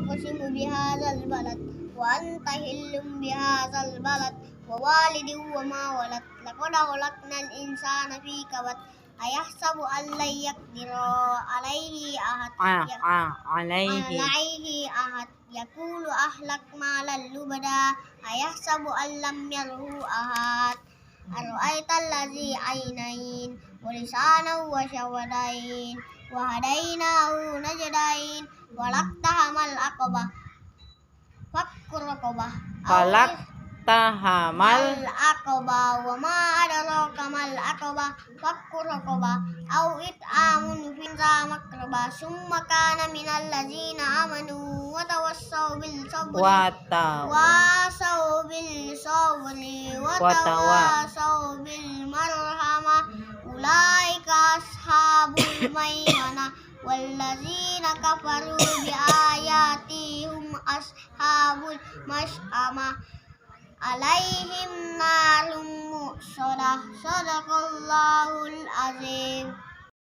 أقسم بهذا البلد وأنت حل بهذا البلد ووالد وما ولد لقد خلقنا الإنسان في كبد أيحسب أن لن يقدر عليه أحد يقول أهلك مالا لبدا أيحسب أن لم يره أحد أرأيت الذي عينين ولسانا وشفتين وهديناه نجدين واقتحم العقبة فك رقبة العقبة وما أدراك ما العقبة فك رقبة أو إطعام في ذا مقربة ثم كان من الذين آمنوا وتواصوا بالصبر وتواصوا بالمرحمة أولئك أصحاب الميمنة والذين كفروا بآياتهم أصحاب المشأمة عليهم نار مؤصدة صدق الله العظيم.